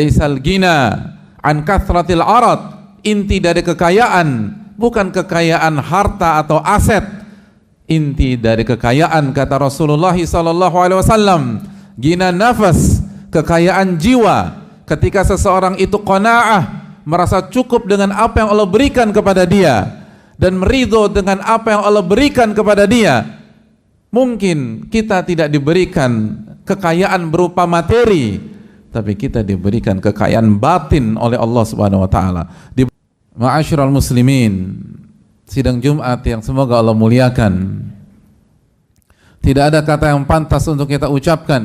laisal gina an kathratil arad, inti dari kekayaan bukan kekayaan harta atau aset. Inti dari kekayaan, kata Rasulullah sallallahu alaihi wasallam, gina nafas, kekayaan jiwa. Ketika seseorang itu qanaah, merasa cukup dengan apa yang Allah berikan kepada dia dan meridho dengan apa yang Allah berikan kepada dia. Mungkin kita tidak diberikan kekayaan berupa materi, tapi kita diberikan kekayaan batin oleh Allah Subhanahu wa taala. Ma'asyiral muslimin, sidang Jumat yang semoga Allah muliakan. Tidak ada kata yang pantas untuk kita ucapkan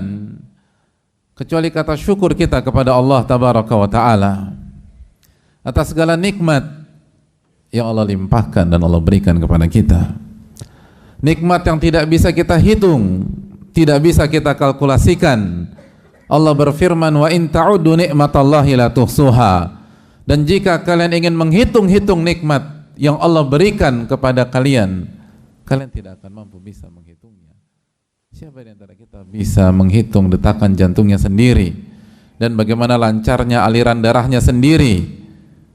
kecuali kata syukur kita kepada Allah tabaraka wa taala atas segala nikmat yang Allah limpahkan dan Allah berikan kepada kita. Nikmat yang tidak bisa kita hitung, tidak bisa kita kalkulasikan. Allah berfirman, wa in ta'uddu ni'matallahi la tuhsuha. Dan jika kalian ingin menghitung-hitung nikmat yang Allah berikan kepada kalian, kalian tidak akan mampu bisa menghitungnya. Siapa di antara kita bisa menghitung detakan jantungnya sendiri dan bagaimana lancarnya aliran darahnya sendiri?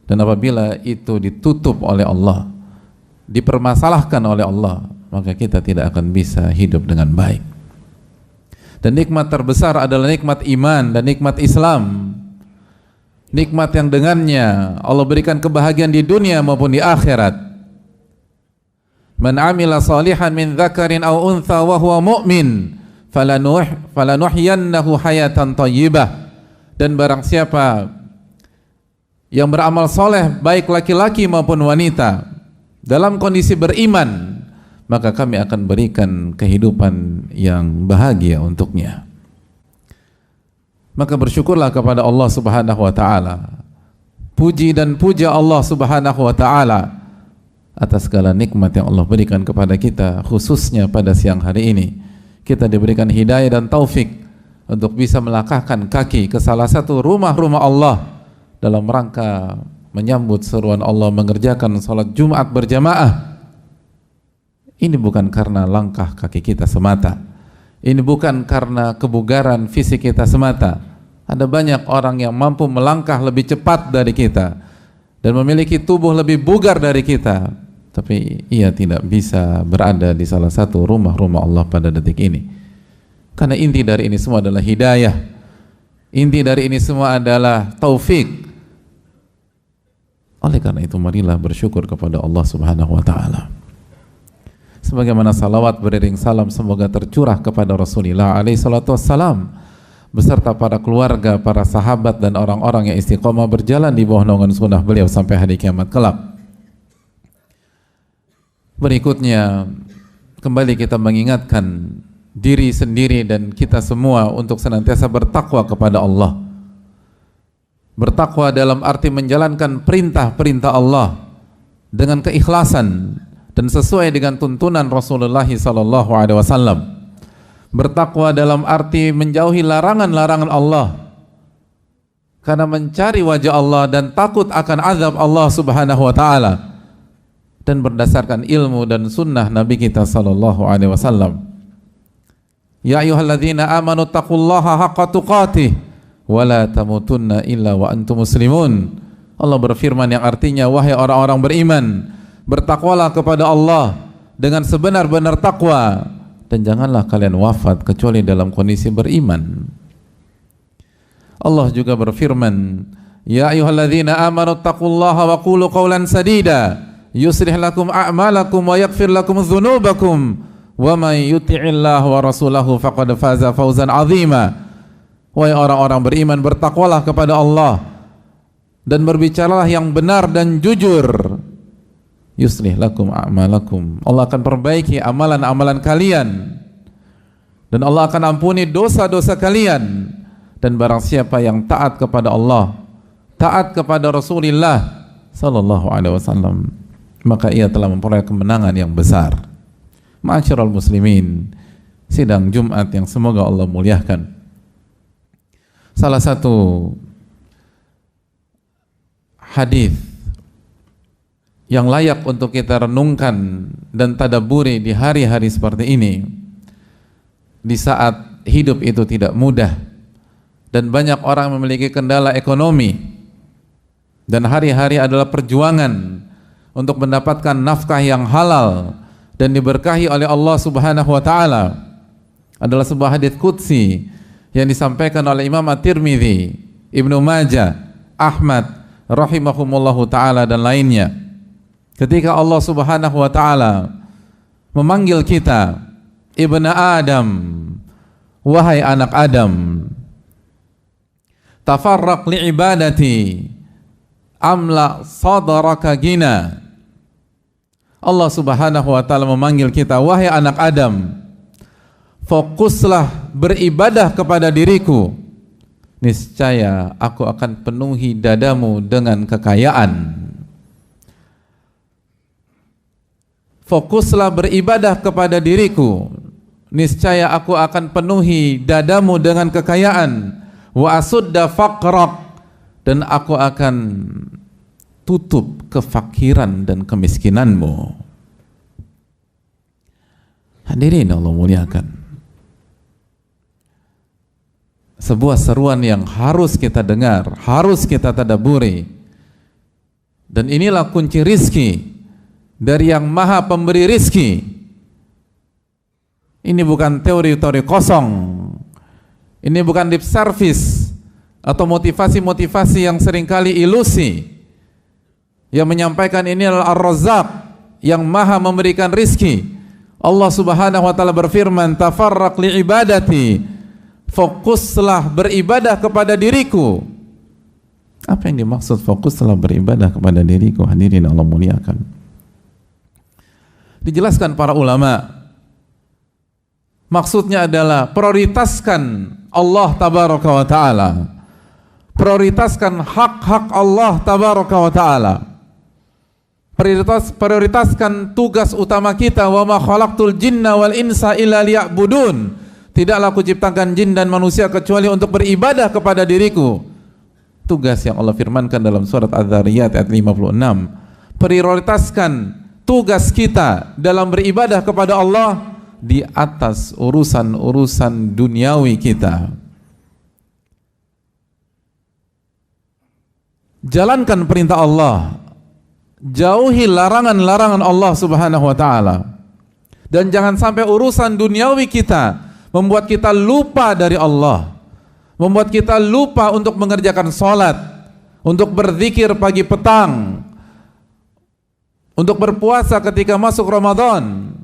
Dan apabila itu ditutup oleh Allah, dipermasalahkan oleh Allah, maka kita tidak akan bisa hidup dengan baik. Dan nikmat terbesar adalah nikmat iman dan nikmat Islam. Nikmat yang dengannya Allah berikan kebahagiaan di dunia maupun di akhirat. Man amila salihan min dzakarin aw untha wa huwa mu'min falanuhyiyannahu hayatan thayyibah. Dan barang siapa yang beramal soleh baik laki-laki maupun wanita dalam kondisi beriman, maka kami akan berikan kehidupan yang bahagia untuknya. Maka bersyukurlah kepada Allah Subhanahu wa taala. Puji dan puja Allah Subhanahu wa taala atas segala nikmat yang Allah berikan kepada kita, khususnya pada siang hari ini. Kita diberikan hidayah dan taufik untuk bisa melangkahkan kaki ke salah satu rumah-rumah Allah dalam rangka menyambut seruan Allah mengerjakan salat Jumat berjamaah. Ini bukan karena langkah kaki kita semata, ini bukan karena kebugaran fisik kita semata. Ada banyak orang yang mampu melangkah lebih cepat dari kita dan memiliki tubuh lebih bugar dari kita, tapi ia tidak bisa berada di salah satu rumah-rumah Allah pada detik ini. Karena inti dari ini semua adalah hidayah, inti dari ini semua adalah taufik. Oleh karena itu marilah bersyukur kepada Allah Subhanahu wa taala. Sebagaimana salawat beriring salam semoga tercurah kepada Rasulullah alaihi salatu wassalam beserta para keluarga, para sahabat dan orang-orang yang istiqomah berjalan di bawah naungan sunnah beliau sampai hari kiamat kelak. Berikutnya kembali kita mengingatkan diri sendiri dan kita semua untuk senantiasa bertakwa kepada Allah. Bertakwa dalam arti menjalankan perintah-perintah Allah dengan keikhlasan dan sesuai dengan tuntunan Rasulullah sallallahu alaihi wasallam. Bertakwa dalam arti menjauhi larangan-larangan Allah karena mencari wajah Allah dan takut akan azab Allah Subhanahu wa taala, dan berdasarkan ilmu dan sunnah Nabi kita sallallahu alaihi wasallam. Ya ayyuhalladzina amanu taqullaha haqqa tuqatih wa la tamutunna illa wa antum muslimun. Allah berfirman yang artinya, wahai orang-orang beriman, bertakwalah kepada Allah dengan sebenar-benar takwa dan janganlah kalian wafat kecuali dalam kondisi beriman. Allah juga berfirman, ya ayyuhalladzina amanu taqullaha wa qulu qawlan sadida yuslih lakum a'malakum wa yaghfir lakum dzunubakum wa may yuti'illaha wa rasulahu faqad faza fawzan 'azima. Wahai orang-orang beriman, bertakwalah kepada Allah dan berbicaralah yang benar dan jujur. Yuslih lakum a'malakum, Allah akan perbaiki amalan-amalan kalian dan Allah akan ampuni dosa-dosa kalian. Dan barang siapa yang taat kepada Allah, taat kepada Rasulullah sallallahu alaihi wasallam, maka ia telah memperoleh kemenangan yang besar. Ma'asyiral muslimin, sidang Jumat yang semoga Allah muliakan. Salah satu hadis yang layak untuk kita renungkan dan tadabburi di hari-hari seperti ini, di saat hidup itu tidak mudah, dan banyak orang memiliki kendala ekonomi, dan hari-hari adalah perjuangan untuk mendapatkan nafkah yang halal dan diberkahi oleh Allah Subhanahu wa taala, adalah sebuah hadits qudsi yang disampaikan oleh Imam At-Tirmidzi, Ibnu Majah, Ahmad rahimahumullahu taala dan lainnya. Ketika Allah Subhanahu wa taala memanggil kita, ibna Adam, wahai anak Adam, tafarraq li ibadati amla sadraka gina. Allah Subhanahu wa taala memanggil kita, wahai anak Adam, fokuslah beribadah kepada diriku, niscaya aku akan penuhi dadamu dengan kekayaan. Fokuslah beribadah kepada diriku, niscaya aku akan penuhi dadamu dengan kekayaan. Wa asudda faqrak, dan aku akan tutup kefakiran dan kemiskinanmu. Hadirin Allah muliakan, sebuah seruan yang harus kita dengar, harus kita tadabburi. Dan inilah kunci rizki dari yang maha pemberi rizki. Ini bukan teori-teori kosong, ini bukan lip service atau motivasi-motivasi yang seringkali ilusi. Yang menyampaikan ini adalah Ar-Razzaq yang maha memberikan rizki. Allah Subhanahu wa taala berfirman, tafarraq li ibadati, fokuslah beribadah kepada diriku. Apa yang dimaksud fokuslah beribadah kepada diriku? Hadirin Allah muliakan, dijelaskan para ulama, maksudnya adalah prioritaskan Allah tabaraka wa taala, prioritaskan hak-hak Allah tabaraka wa taala, prioritaskan tugas utama kita, wa ma khalaqtul jinna wal insa illa liya'budun, tidaklah aku ciptakan jin dan manusia kecuali untuk beribadah kepada diriku. Tugas yang Allah firmankan dalam surat Az-Zariyat ayat 56. Prioritaskan tugas kita dalam beribadah kepada Allah di atas urusan-urusan duniawi kita. Jalankan perintah Allah, jauhi larangan-larangan Allah Subhanahu wa taala. Dan jangan sampai urusan duniawi kita membuat kita lupa dari Allah, membuat kita lupa untuk mengerjakan salat, untuk berzikir pagi petang, untuk berpuasa ketika masuk Ramadan,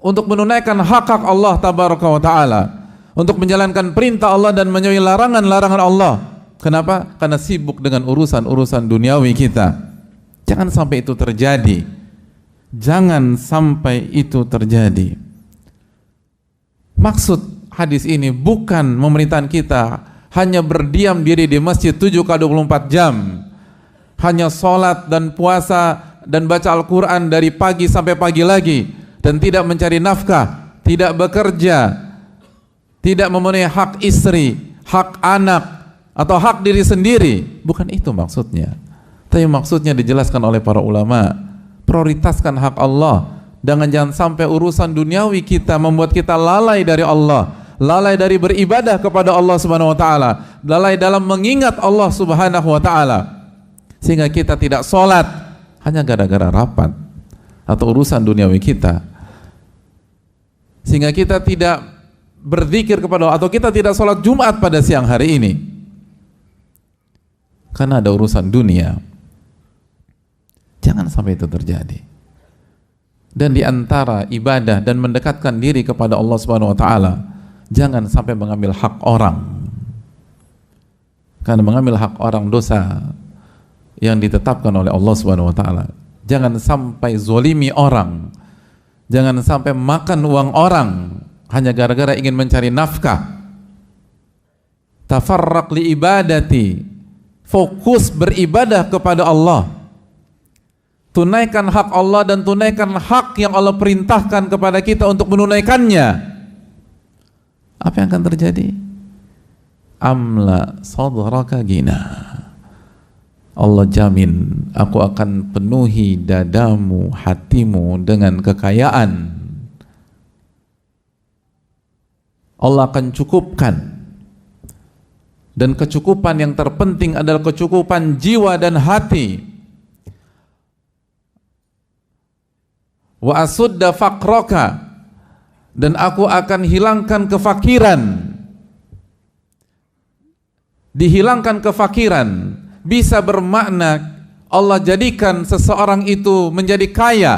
untuk menunaikan hak-hak Allah tabaraka wa taala, untuk menjalankan perintah Allah dan menjauhi larangan-larangan Allah. Kenapa? Karena sibuk dengan urusan-urusan duniawi kita. Jangan sampai itu terjadi. Jangan sampai itu terjadi. Maksud hadis ini bukan memerintahkan kita hanya berdiam diri di masjid 7x24 jam, hanya sholat dan puasa dan baca Al-Quran dari pagi sampai pagi lagi, dan tidak mencari nafkah, tidak bekerja, tidak memenuhi hak istri, hak anak, atau hak diri sendiri. Bukan itu maksudnya. Tapi maksudnya dijelaskan oleh para ulama, prioritaskan hak Allah. Jangan sampai urusan duniawi kita membuat kita lalai dari Allah, lalai dari beribadah kepada Allah Subhanahu wa taala, lalai dalam mengingat Allah Subhanahu wa taala, sehingga kita tidak sholat hanya gara-gara rapat atau urusan duniawi kita, sehingga kita tidak berzikir kepada Allah, atau kita tidak sholat Jumat pada siang hari ini karena ada urusan dunia. Jangan sampai itu terjadi. Dan di antara ibadah dan mendekatkan diri kepada Allah Subhanahu wa taala, jangan sampai mengambil hak orang. Karena mengambil hak orang dosa yang ditetapkan oleh Allah Subhanahu wa taala. Jangan sampai zolimi orang. Jangan sampai makan uang orang hanya gara-gara ingin mencari nafkah. Tafarraq li ibadati, fokus beribadah kepada Allah. Tunaikan hak Allah dan tunaikan hak yang Allah perintahkan kepada kita untuk menunaikannya. Apa yang akan terjadi? Amla sadraka gina. Allah jamin, aku akan penuhi dadamu, hatimu dengan kekayaan. Allah akan cukupkan Dan kecukupan yang terpenting adalah kecukupan jiwa dan hati. Wa asudda faqraka, dan aku akan hilangkan kefakiran. Dihilangkan kefakiran bisa bermakna Allah jadikan seseorang itu menjadi kaya,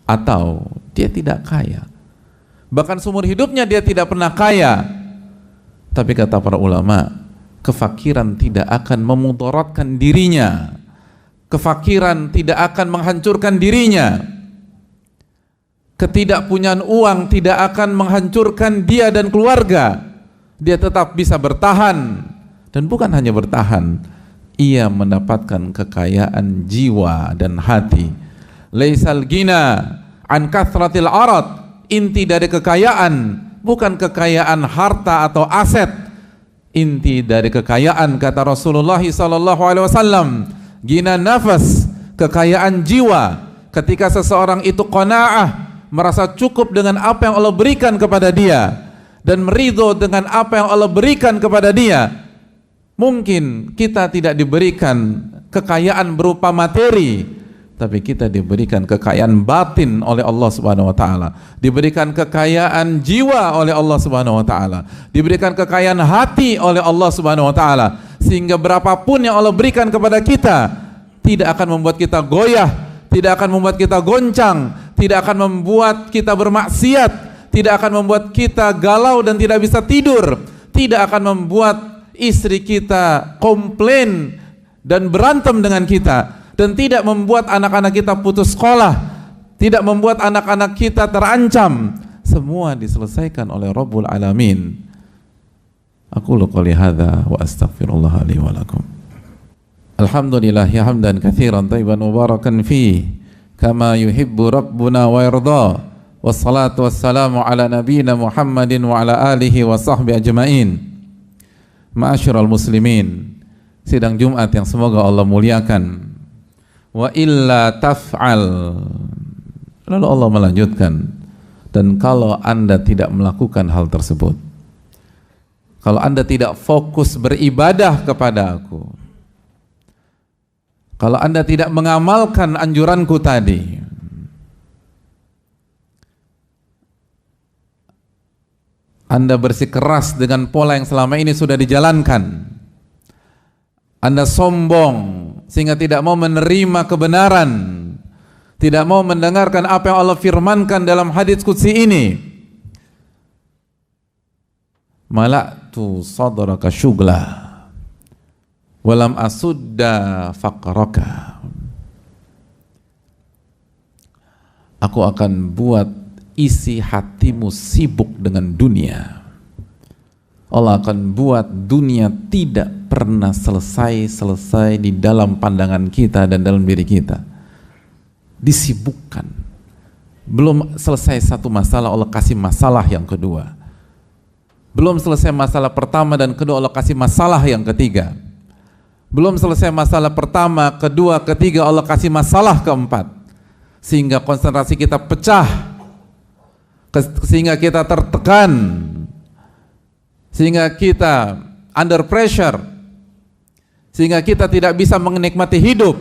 atau dia tidak kaya, bahkan seumur hidupnya dia tidak pernah kaya. Tapi kata para ulama, kefakiran tidak akan memudaratkan dirinya, kefakiran tidak akan menghancurkan dirinya, ketidakpunyaan uang tidak akan menghancurkan dia dan keluarga. Dia tetap bisa bertahan, dan bukan hanya bertahan, ia mendapatkan kekayaan jiwa dan hati. Laisal gina an kathratil arad, inti dari kekayaan bukan kekayaan harta atau aset. Inti dari kekayaan, kata Rasulullah SAW, gina nafas, kekayaan jiwa. Ketika seseorang itu qanaah, merasa cukup dengan apa yang Allah berikan kepada dia, dan meridho dengan apa yang Allah berikan kepada dia. Mungkin kita tidak diberikan kekayaan berupa materi, tapi kita diberikan kekayaan batin oleh Allah Subhanahu wa taala, diberikan kekayaan jiwa oleh Allah Subhanahu wa taala, diberikan kekayaan hati oleh Allah Subhanahu wa taala, sehingga berapapun yang Allah berikan kepada kita tidak akan membuat kita goyah, tidak akan membuat kita goncang, tidak akan membuat kita bermaksiat, tidak akan membuat kita galau dan tidak bisa tidur, tidak akan membuat istri kita komplain dan berantem dengan kita, dan tidak membuat anak-anak kita putus sekolah, tidak membuat anak-anak kita terancam. Semua diselesaikan oleh Rabbul Alamin. Aqulu qouli hadza wa astaghfirullah li wa lakum. Alhamdulillah hamdan katsiran thayyiban mubarakan fi kama yuhibbu rabbuna wa yarda. Wassalatu wassalamu ala nabiyyina Muhammadin wa ala alihi wa sahbihi ajmain. Ma'asyiral muslimin, sidang Jumat yang semoga Allah muliakan. Wa illa taf'al, lalu Allah melanjutkan, dan kalau Anda tidak melakukan hal tersebut, kalau Anda tidak fokus beribadah kepada Aku, kalau Anda tidak mengamalkan anjuranku tadi, Anda bersikeras dengan pola yang selama ini sudah dijalankan, Anda sombong sehingga tidak mau menerima kebenaran, tidak mau mendengarkan apa yang Allah firmankan dalam hadits qudsi ini, mala'tu sadraka syugla walam asudda faqraka, aku akan buat isi hatimu sibuk dengan dunia. Allah akan buat dunia tidak pernah selesai di dalam pandangan kita dan dalam diri kita. Disibukkan. Belum selesai satu masalah, Allah kasih masalah yang kedua. Belum selesai masalah pertama dan kedua, Allah kasih masalah yang ketiga. Belum selesai masalah pertama, kedua, ketiga, Allah kasih masalah keempat. Sehingga konsentrasi kita pecah, sehingga kita tertekan, sehingga kita under pressure, sehingga kita tidak bisa menikmati hidup.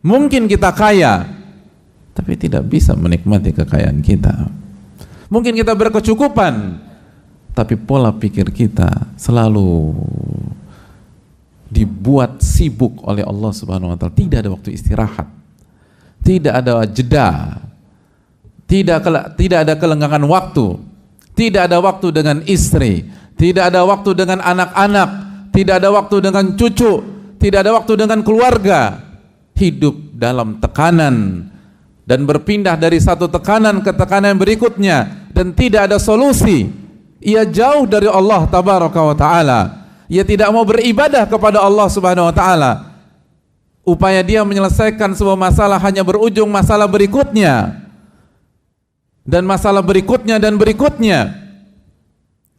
Mungkin kita kaya, tapi tidak bisa menikmati kekayaan kita. Mungkin kita berkecukupan, tapi pola pikir kita selalu dibuat sibuk oleh Allah Subhanahu wa taala. Tidak ada waktu istirahat, tidak ada jeda, tidak ada kelenggangan waktu, tidak ada waktu dengan istri, tidak ada waktu dengan anak-anak, tidak ada waktu dengan cucu, tidak ada waktu dengan keluarga. Hidup dalam tekanan dan berpindah dari satu tekanan ke tekanan yang berikutnya, dan tidak ada solusi. Ia jauh dari Allah tabaraka wa ta'ala. Ia tidak mau beribadah kepada Allah Subhanahu wa ta'ala. Upaya dia menyelesaikan sebuah masalah hanya berujung masalah berikutnya, dan masalah berikutnya dan berikutnya.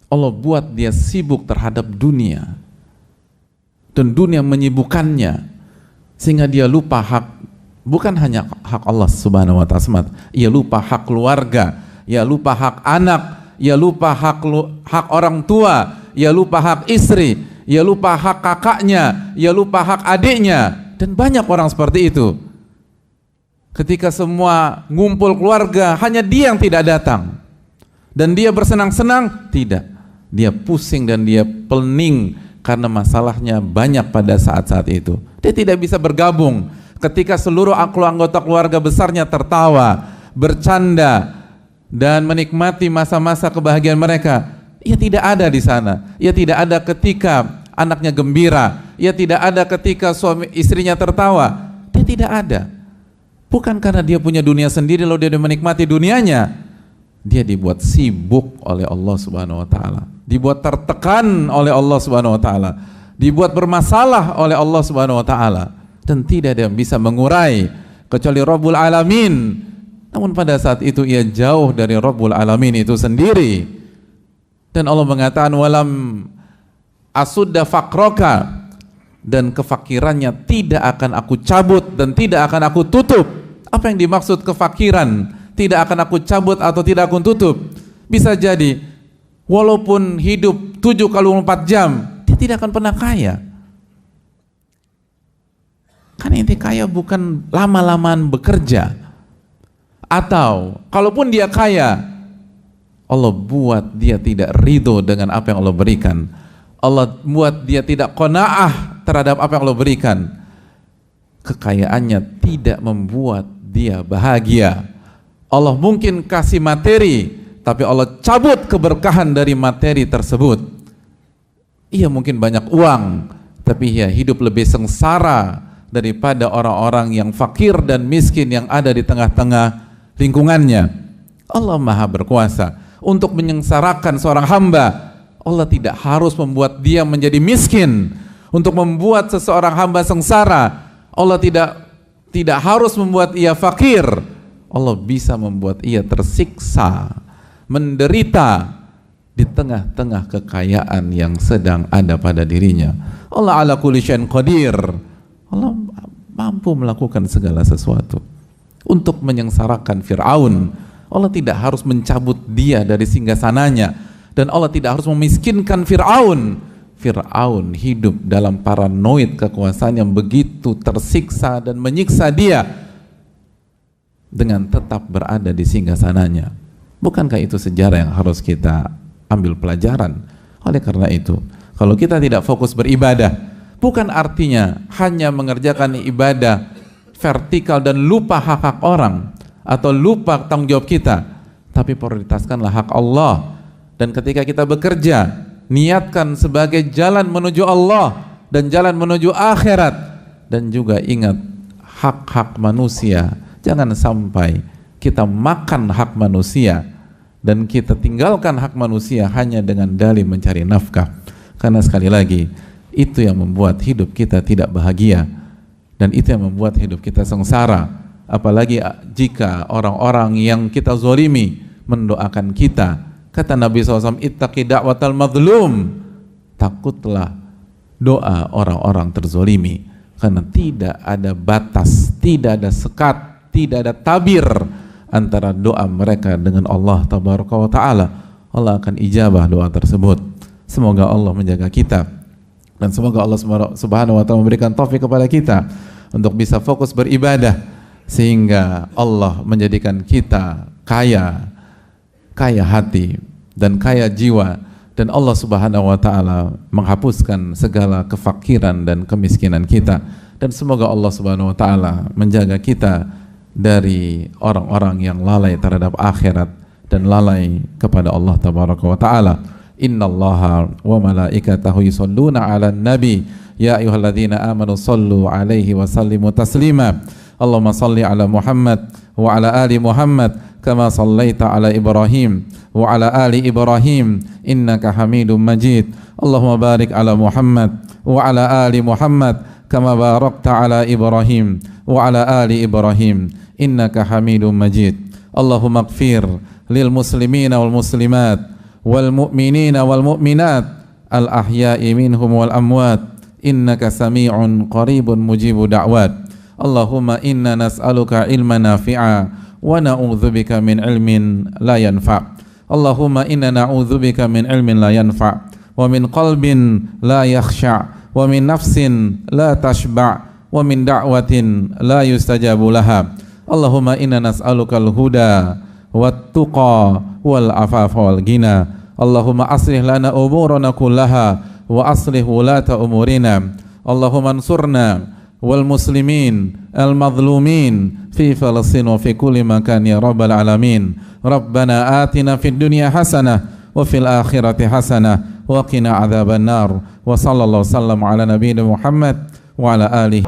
Allah buat dia sibuk terhadap dunia, dan dunia menyibukkannya, sehingga dia lupa hak, bukan hanya hak Allah Subhanahu wa ta'ala, ia lupa hak keluarga, ia lupa hak anak, ia lupa hak orang tua, ia lupa hak istri, ia lupa hak kakaknya, ia lupa hak adiknya, dan banyak orang seperti itu. Ketika semua ngumpul keluarga, hanya dia yang tidak datang, dan dia bersenang-senang, tidak, dia pusing dan dia pening karena masalahnya banyak pada saat-saat itu. Dia tidak bisa bergabung ketika seluruh anggota keluarga besarnya tertawa, bercanda, dan menikmati masa-masa kebahagiaan mereka. Ia tidak ada di sana. Ia tidak ada ketika anaknya gembira. Ia tidak ada ketika suami istrinya tertawa. Dia tidak ada. Bukan karena dia punya dunia sendiri lalu dia menikmati dunianya. Dia dibuat sibuk oleh Allah Subhanahu wa taala. Dibuat tertekan oleh Allah Subhanahu wa taala. Dibuat bermasalah oleh Allah Subhanahu wa taala, dan tidak ada yang bisa mengurai kecuali Rabbul Alamin. Namun pada saat itu ia jauh dari Rabbul Alamin itu sendiri. Dan Allah mengatakan walam asudda faqraka, dan kefakirannya tidak akan aku cabut dan tidak akan aku tutup. Apa yang dimaksud kefakiran? Tidak akan aku cabut atau tidak aku tutup. Bisa jadi walaupun hidup 7x24 jam, dia tidak akan pernah kaya. Karena inti kaya bukan lama-lamaan bekerja. Atau kalaupun dia kaya, Allah buat dia tidak ridho dengan apa yang Allah berikan. Allah buat dia tidak qanaah terhadap apa yang Allah berikan. Kekayaannya tidak membuat dia bahagia. Allah mungkin kasih materi, tapi Allah cabut keberkahan dari materi tersebut. Ia mungkin banyak uang, tapi ia hidup lebih sengsara daripada orang-orang yang fakir dan miskin yang ada di tengah-tengah lingkungannya. Allah Maha berkuasa untuk menyengsarakan seorang hamba. Allah tidak harus membuat dia menjadi miskin untuk membuat seseorang hamba sengsara. Allah tidak harus membuat ia fakir. Allah bisa membuat ia tersiksa, menderita di tengah-tengah kekayaan yang sedang ada pada dirinya. Allah ala kulli syai'in qadir. Allah mampu melakukan segala sesuatu. Untuk menyengsarakan Fir'aun, Allah tidak harus mencabut dia dari singgasananya, dan Allah tidak harus memiskinkan Fir'aun. Fir'aun hidup dalam paranoid kekuasaan yang begitu tersiksa dan menyiksa dia dengan tetap berada di singgasananya. Bukankah itu sejarah yang harus kita ambil pelajaran? Oleh karena itu, kalau kita tidak fokus beribadah, bukan artinya hanya mengerjakan ibadah vertikal dan lupa hak-hak orang atau lupa tanggung jawab kita, tapi prioritaskanlah hak Allah. Dan ketika kita bekerja, niatkan sebagai jalan menuju Allah dan jalan menuju akhirat. Dan juga ingat hak-hak manusia. Jangan sampai kita makan hak manusia dan kita tinggalkan hak manusia hanya dengan dalih mencari nafkah. Karena sekali lagi, itu yang membuat hidup kita tidak bahagia, dan itu yang membuat hidup kita sengsara. Apalagi jika orang-orang yang kita zolimi mendoakan kita. Kata Nabi SAW, ittaqi da'watal mazlum, takutlah doa orang-orang terzolimi. Karena tidak ada batas, tidak ada sekat, tidak ada tabir antara doa mereka dengan Allah Tabaraka wa Ta'ala. Allah akan ijabah doa tersebut. Semoga Allah menjaga kita, dan semoga Allah Subhanahu wa Ta'ala memberikan taufik kepada kita untuk bisa fokus beribadah, sehingga Allah menjadikan kita kaya hati dan kaya jiwa, dan Allah Subhanahu wa Ta'ala menghapuskan segala kefakiran dan kemiskinan kita. Dan semoga Allah Subhanahu wa Ta'ala menjaga kita dari orang-orang yang lalai terhadap akhirat dan lalai kepada Allah Tabaraka wa Ta'ala. Innallaha wa malaikatahu yusholluna 'alan nabi ya ayyuhalladzina amanu shallu 'alaihi wa sallimu taslima. Allahumma shalli 'ala Muhammad wa 'ala ali Muhammad kama shallaita 'ala Ibrahim wa 'ala ali Ibrahim innaka Hamidum Majid. Allahumma barik 'ala Muhammad wa 'ala ali Muhammad kama barakta 'ala Ibrahim wa 'ala ali Ibrahim innaka Hamidum Majid. Allahumma ighfir lil muslimina wal muslimat wal mu'minina wal mu'minat al ahya'i minhum wal amwat innaka sami'un qaribun mujibu da'wat. Allahumma inna nas'aluka ilman nafi'a wa na'udzubika min ilmin la yanfa'. Allahumma inna na'udzubika min ilmin la yanfa' wa min qalbin la yakhsha', wa min nafsin la tashba', wa min da'watin la yustajabu laha. Allahumma inna nas'alukal huda wat tuqa wal afafa wal ghina. Allahumma aslih lana umurana kullaha wa aslih wulata umurina. Allahumma ansurna wal muslimin al mazlumin fi Falastin wa fi kulli makan ya rabbal alamin. Rabbana atina fid dunya hasanah wa fil akhirati hasanah wa qina adzaban nar. Wa sallallahu sallam ala nabiyyina Muhammad wa ala alihi